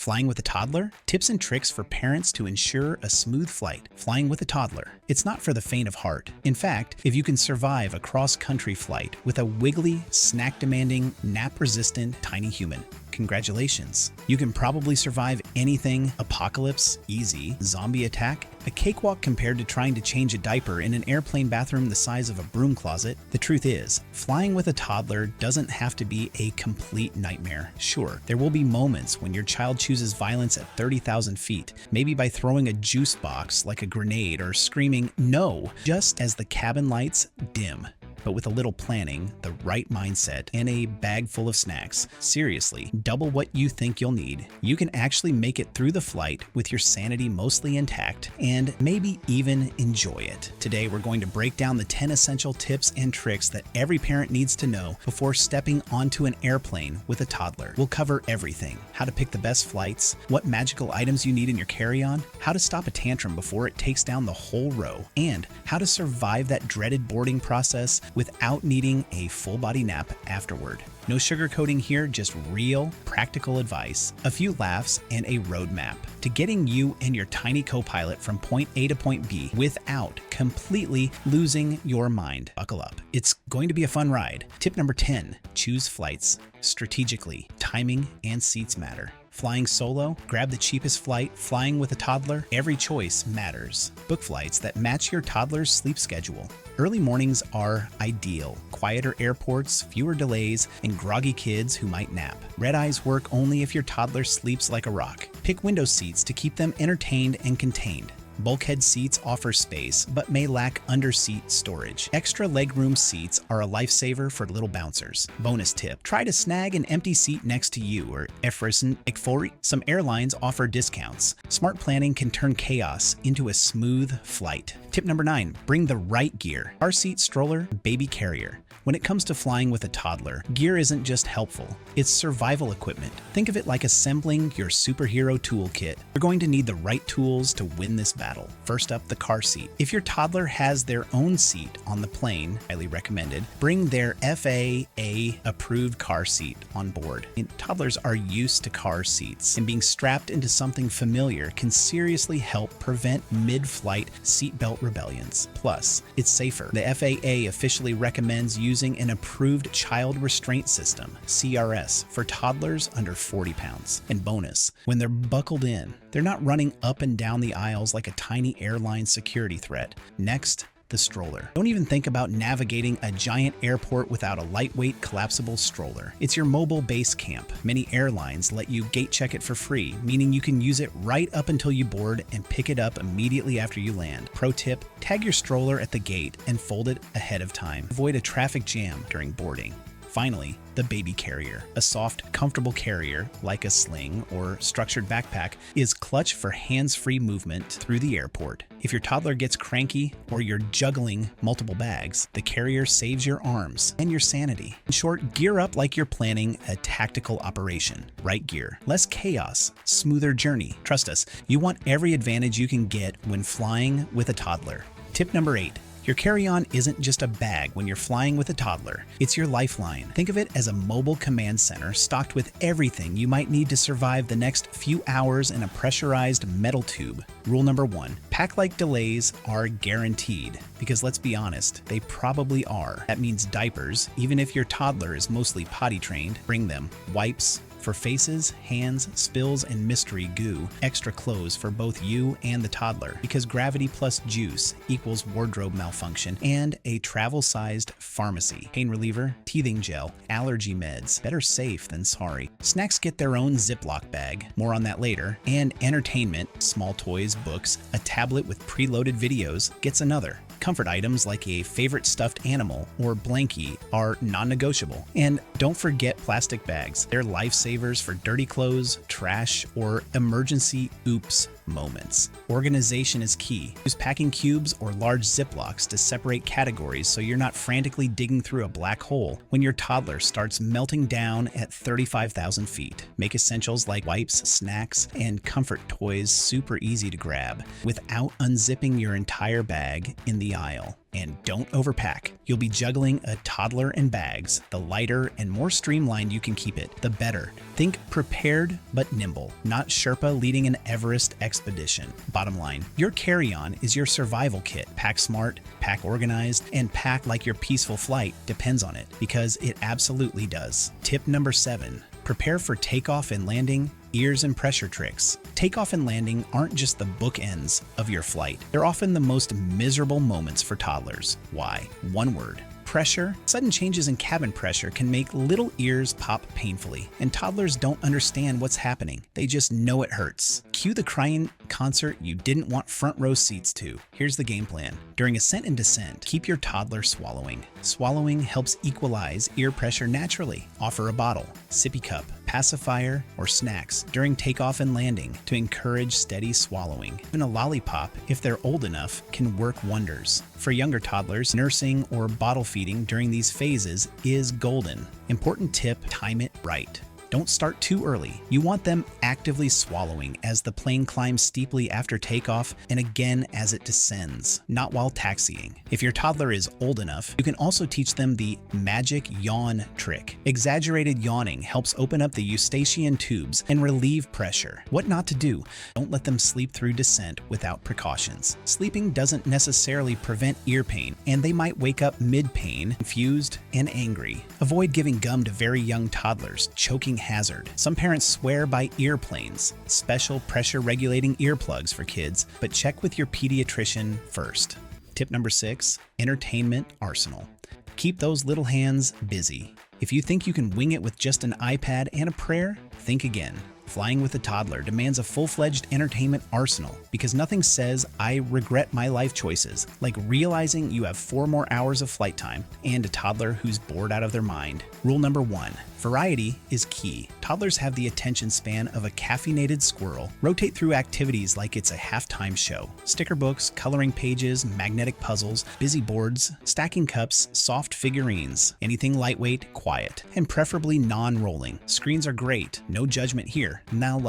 Flying with a toddler? Tips and tricks for parents to ensure a smooth flight. Flying with a toddler. It's not for the faint of heart. In fact, if you can survive a cross-country flight with a wiggly, snack-demanding, nap-resistant tiny human, congratulations. You can probably survive anything: apocalypse, easy, zombie attack, a cakewalk compared to trying to change a diaper in an airplane bathroom the size of a broom closet. The truth is, flying with a toddler doesn't have to be a complete nightmare. Sure, there will be moments when your child chooses violence at 30,000 feet, maybe by throwing a juice box like a grenade or screaming "no" just as the cabin lights dim. But with a little planning, the right mindset, and a bag full of snacks, seriously, double what you think you'll need, you can actually make it through the flight with your sanity mostly intact and maybe even enjoy it. Today, we're going to break down the 10 essential tips and tricks that every parent needs to know before stepping onto an airplane with a toddler. We'll cover everything: how to pick the best flights, what magical items you need in your carry-on, how to stop a tantrum before it takes down the whole row, and how to survive that dreaded boarding process without needing a full body nap afterward. No sugarcoating here, just real, practical advice, a few laughs, and a roadmap to getting you and your tiny co-pilot from point A to point B without completely losing your mind. Buckle up. It's going to be a fun ride. Tip number 10, choose flights strategically. Timing and seats matter. Flying solo? Grab the cheapest flight. Flying with a toddler? Every choice matters. Book flights that match your toddler's sleep schedule. Early mornings are ideal. Quieter airports, fewer delays, and groggy kids who might nap. Red eyes work only if your toddler sleeps like a rock. Pick window seats to keep them entertained and contained. Bulkhead seats offer space, but may lack under-seat storage. Extra legroom seats are a lifesaver for little bouncers. Bonus tip: try to snag an empty seat next to you or efrisen ikfori. Some airlines offer discounts. Smart planning can turn chaos into a smooth flight. Tip number 9, bring the right gear. Car seat, stroller, baby carrier. When it comes to flying with a toddler, gear isn't just helpful, it's survival equipment. Think of it like assembling your superhero toolkit. You're going to need the right tools to win this battle. First up, the car seat. If your toddler has their own seat on the plane, highly recommended, bring their FAA-approved car seat on board. Toddlers are used to car seats, and being strapped into something familiar can seriously help prevent mid-flight seatbelt rebellions. Plus, it's safer. The FAA officially recommends using an approved child restraint system, CRS, for toddlers under 40 pounds. And bonus, when they're buckled in, they're not running up and down the aisles like a tiny airline security threat. Next, the stroller. Don't even think about navigating a giant airport without a lightweight, collapsible stroller. It's your mobile base camp. Many airlines let you gate check it for free, meaning you can use it right up until you board and pick it up immediately after you land. Pro tip: tag your stroller at the gate and fold it ahead of time. Avoid a traffic jam during boarding. Finally, the baby carrier. A soft, comfortable carrier, like a sling or structured backpack, is clutch for hands-free movement through the airport. If your toddler gets cranky or you're juggling multiple bags, the carrier saves your arms and your sanity. In short, gear up like you're planning a tactical operation. Right gear, less chaos, smoother journey. Trust us, you want every advantage you can get when flying with a toddler. Tip number 8. Your carry-on isn't just a bag when you're flying with a toddler, it's your lifeline. Think of it as a mobile command center stocked with everything you might need to survive the next few hours in a pressurized metal tube. Rule number 1, pack like delays are guaranteed, because let's be honest, they probably are. That means diapers, even if your toddler is mostly potty trained, bring them. Wipes for faces, hands, spills, and mystery goo. Extra clothes for both you and the toddler, because gravity plus juice equals wardrobe malfunction. And a travel-sized pharmacy. Pain reliever, teething gel, allergy meds. Better safe than sorry. Snacks get their own Ziploc bag. More on that later. And entertainment, small toys, books, a tablet with preloaded videos gets another. Comfort items like a favorite stuffed animal or blankie are non-negotiable. And don't forget plastic bags. They're lifesavers for dirty clothes, trash, or emergency oops moments. Organization is key. Use packing cubes or large Ziplocs to separate categories so you're not frantically digging through a black hole when your toddler starts melting down at 35,000 feet. Make essentials like wipes, snacks, and comfort toys super easy to grab without unzipping your entire bag in the the aisle. And don't overpack. You'll be juggling a toddler and bags. The lighter and more streamlined you can keep it, the better. Think prepared but nimble, not Sherpa leading an Everest expedition. Bottom line, your carry-on is your survival kit. Pack smart, pack organized, and pack like your peaceful flight depends on it, because it absolutely does. Tip number 7. Prepare for takeoff and landing, ears and pressure tricks. Takeoff and landing aren't just the bookends of your flight. They're often the most miserable moments for toddlers. Why? One word: pressure. Sudden changes in cabin pressure can make little ears pop painfully, and toddlers don't understand what's happening. They just know it hurts. Cue the crying concert you didn't want front row seats to. Here's the game plan. During ascent and descent, keep your toddler swallowing. Swallowing helps equalize ear pressure naturally. Offer a bottle, sippy cup, pacifier, or snacks during takeoff and landing to encourage steady swallowing. Even a lollipop, if they're old enough, can work wonders. For younger toddlers, nursing or bottle feeding during these phases is golden. Important tip: time it right. Don't start too early. You want them actively swallowing as the plane climbs steeply after takeoff and again as it descends, not while taxiing. If your toddler is old enough, you can also teach them the magic yawn trick. Exaggerated yawning helps open up the eustachian tubes and relieve pressure. What not to do: don't let them sleep through descent without precautions. Sleeping doesn't necessarily prevent ear pain, and they might wake up mid-pain, confused and angry. Avoid giving gum to very young toddlers, choking hazard. Some parents swear by earplanes, special pressure regulating earplugs for kids, but check with your pediatrician first. Tip number 6, entertainment arsenal. Keep those little hands busy. If you think you can wing it with just an iPad and a prayer, think again. Flying with a toddler demands a full-fledged entertainment arsenal, because nothing says "I regret my life choices" like realizing you have 4 more hours of flight time and a toddler who's bored out of their mind. Rule number 1, variety is key. Toddlers have the attention span of a caffeinated squirrel. Rotate through activities like it's a halftime show. Sticker books, coloring pages, magnetic puzzles, busy boards, stacking cups, soft figurines. Anything lightweight, quiet, and preferably non-rolling. Screens are great, no judgment here. Now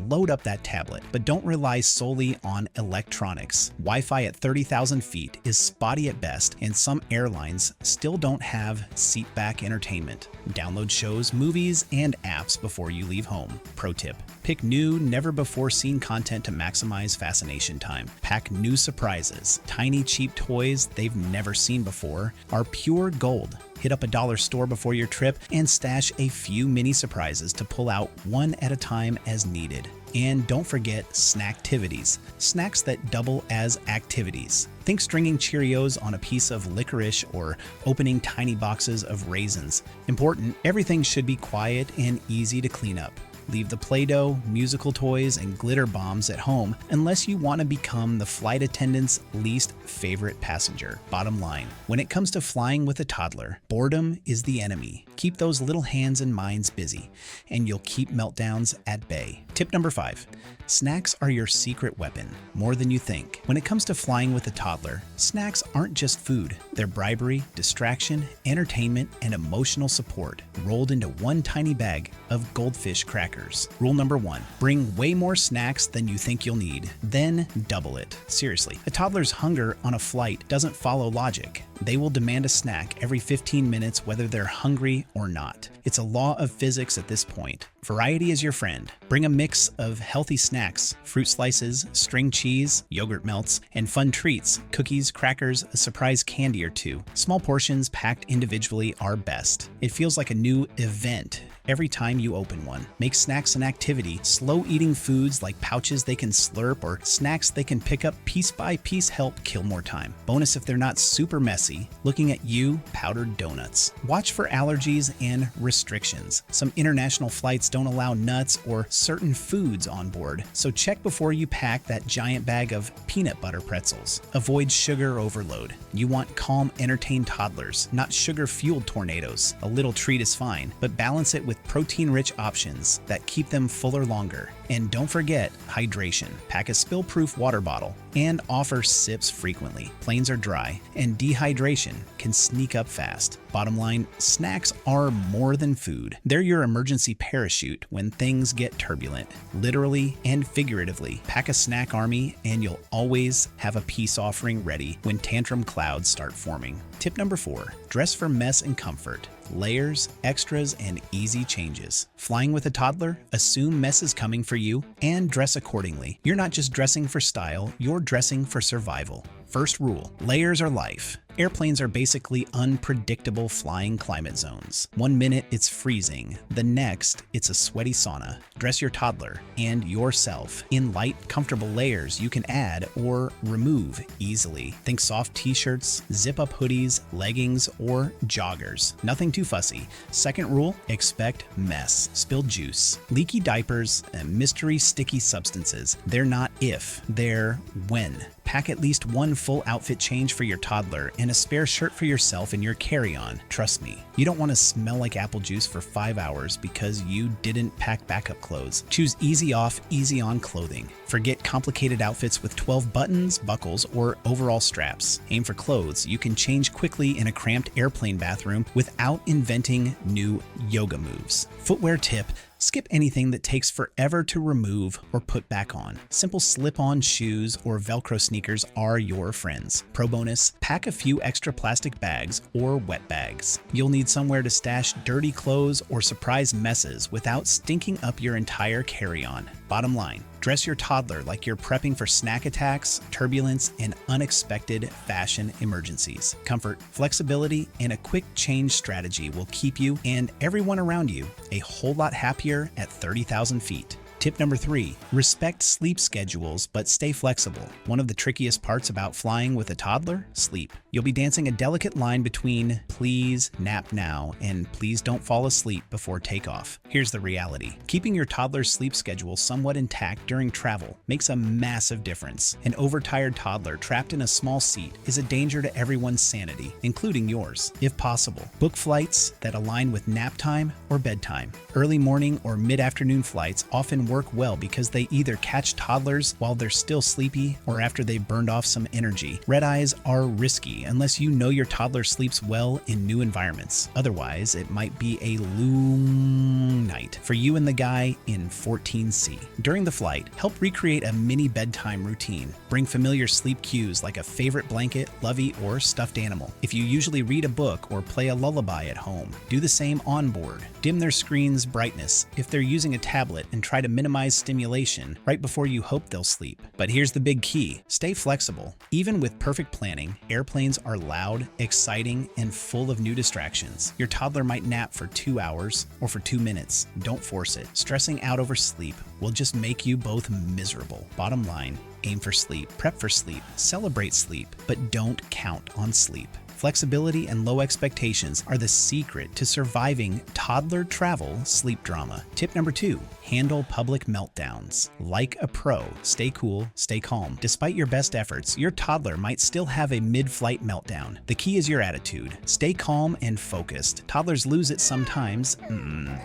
load up that tablet, but don't rely solely on electronics. Wi-Fi at 30,000 feet is spotty at best, and some airlines still don't have seat-back entertainment. Download shows, movies, and apps before you leave home. Pro tip: pick new, never-before-seen content to maximize fascination time. Pack new surprises. Tiny, cheap toys they've never seen before are pure gold. Hit up a dollar store before your trip and stash a few mini surprises to pull out one at a time as needed. And don't forget snacktivities, snacks that double as activities. Think stringing Cheerios on a piece of licorice or opening tiny boxes of raisins. Important: everything should be quiet and easy to clean up. Leave the Play-Doh, musical toys, and glitter bombs at home unless you want to become the flight attendant's least favorite passenger. Bottom line, when it comes to flying with a toddler, boredom is the enemy. Keep those little hands and minds busy, and you'll keep meltdowns at bay. Tip number 5, snacks are your secret weapon, more than you think. When it comes to flying with a toddler, snacks aren't just food. They're bribery, distraction, entertainment, and emotional support, rolled into one tiny bag of goldfish crackers. Rule number 1, bring way more snacks than you think you'll need, then double it. Seriously, a toddler's hunger on a flight doesn't follow logic. They will demand a snack every 15 minutes whether they're hungry or not. It's a law of physics at this point. Variety is your friend. Bring a mix of healthy snacks, fruit slices, string cheese, yogurt melts, and fun treats, cookies, crackers, a surprise candy or two. Small portions packed individually are best. It feels like a new event every time you open one. Make snacks an activity. Slow eating foods like pouches they can slurp or snacks they can pick up piece by piece help kill more time. Bonus if they're not super messy, looking at you, powdered donuts. Watch for allergies and restrictions. Some international flights don't allow nuts or certain foods on board, so check before you pack that giant bag of peanut butter pretzels. Avoid sugar overload. You want calm, entertained toddlers, not sugar-fueled tornadoes. A little treat is fine, but balance it with protein-rich options that keep them fuller longer. And don't forget hydration. Pack a spill-proof water bottle and offer sips frequently. Planes are dry, and dehydration can sneak up fast. Bottom line, snacks are more than food. They're your emergency parachute when things get turbulent. Literally and figuratively, pack a snack army and you'll always have a peace offering ready when tantrum clouds start forming. Tip number 4, dress for mess and comfort. Layers, extras, and easy changes. Flying with a toddler? Assume mess is coming for you and dress accordingly. You're not just dressing for style, you're dressing for survival. First rule, layers are life. Airplanes are basically unpredictable flying climate zones. 1 minute it's freezing, the next it's a sweaty sauna. Dress your toddler and yourself in light, comfortable layers you can add or remove easily. Think soft t-shirts, zip-up hoodies, leggings, or joggers. Nothing too fussy. Second rule, expect mess, spilled juice, leaky diapers, and mystery sticky substances. They're not if, they're when. Pack at least one full outfit change for your toddler and a spare shirt for yourself in your carry-on. Trust me, you don't want to smell like apple juice for 5 hours because you didn't pack backup clothes. Choose easy off, easy on clothing. Forget complicated outfits with 12 buttons, buckles, or overall straps. Aim for clothes you can change quickly in a cramped airplane bathroom without inventing new yoga moves. Footwear tip: skip anything that takes forever to remove or put back on. Simple slip-on shoes or Velcro sneakers are your friends. Pro bonus, pack a few extra plastic bags or wet bags. You'll need somewhere to stash dirty clothes or surprise messes without stinking up your entire carry-on. Bottom line, dress your toddler like you're prepping for snack attacks, turbulence, and unexpected fashion emergencies. Comfort, flexibility, and a quick change strategy will keep you and everyone around you a whole lot happier at 30,000 feet. Tip number 3, respect sleep schedules, but stay flexible. One of the trickiest parts about flying with a toddler? Sleep. You'll be dancing a delicate line between please nap now and please don't fall asleep before takeoff. Here's the reality. Keeping your toddler's sleep schedule somewhat intact during travel makes a massive difference. An overtired toddler trapped in a small seat is a danger to everyone's sanity, including yours. If possible, book flights that align with nap time or bedtime. Early morning or mid-afternoon flights often work well because they either catch toddlers while they're still sleepy or after they've burned off some energy. Red eyes are risky unless you know your toddler sleeps well in new environments. Otherwise, it might be a long night for you and the guy in 14C. During the flight, help recreate a mini bedtime routine. Bring familiar sleep cues like a favorite blanket, lovey, or stuffed animal. If you usually read a book or play a lullaby at home, do the same on board. Dim their screen's brightness if they're using a tablet and try to minimize stimulation right before you hope they'll sleep. But here's the big key: stay flexible. Even with perfect planning, airplanes are loud, exciting, and full of new distractions. Your toddler might nap for 2 hours or for 2 minutes. Don't force it. Stressing out over sleep will just make you both miserable. Bottom line, aim for sleep, prep for sleep, celebrate sleep, but don't count on sleep. Flexibility and low expectations are the secret to surviving toddler travel sleep drama. Tip number 2, handle public meltdowns. Like a pro, stay cool, stay calm. Despite your best efforts, your toddler might still have a mid-flight meltdown. The key is your attitude. Stay calm and focused. Toddlers lose it sometimes.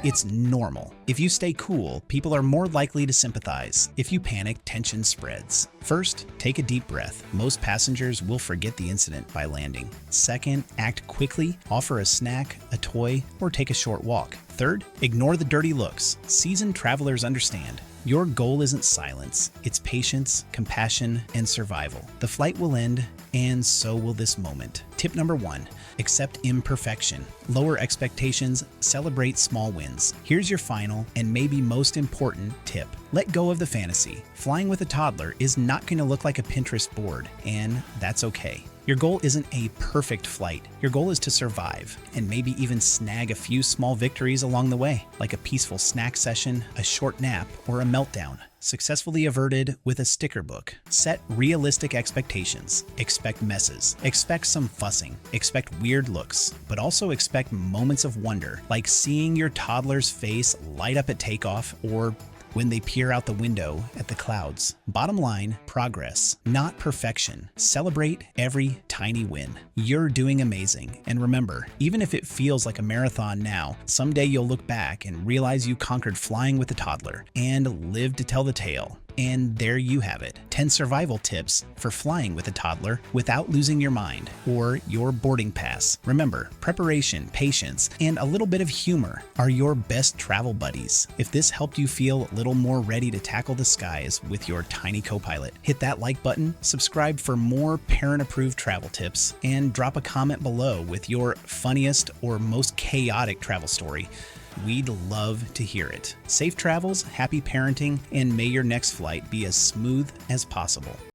It's normal. If you stay cool, people are more likely to sympathize. If you panic, tension spreads. First, take a deep breath. Most passengers will forget the incident by landing. Second, act quickly, offer a snack, a toy, or take a short walk. Third, ignore the dirty looks. Seasoned travelers understand. Your goal isn't silence, it's patience, compassion, and survival. The flight will end, and so will this moment. Tip number 1, accept imperfection. Lower expectations, celebrate small wins. Here's your final and maybe most important tip. Let go of the fantasy. Flying with a toddler is not going to look like a Pinterest board, and that's okay. Your goal isn't a perfect flight. Your goal is to survive and maybe even snag a few small victories along the way, like a peaceful snack session, a short nap, or a meltdown, successfully averted with a sticker book. Set realistic expectations. Expect messes. Expect some fussing. Expect weird looks, but also expect moments of wonder, like seeing your toddler's face light up at takeoff or when they peer out the window at the clouds. Bottom line, progress, not perfection. Celebrate every tiny win. You're doing amazing. And remember, even if it feels like a marathon now, someday you'll look back and realize you conquered flying with a toddler and live to tell the tale. And there you have it, 10 survival tips for flying with a toddler without losing your mind or your boarding pass. Remember, preparation, patience, and a little bit of humor are your best travel buddies. If this helped you feel a little more ready to tackle the skies with your tiny co-pilot, hit that like button, subscribe for more parent-approved travel tips, and drop a comment below with your funniest or most chaotic travel story. We'd love to hear it. Safe travels, happy parenting, and may your next flight be as smooth as possible.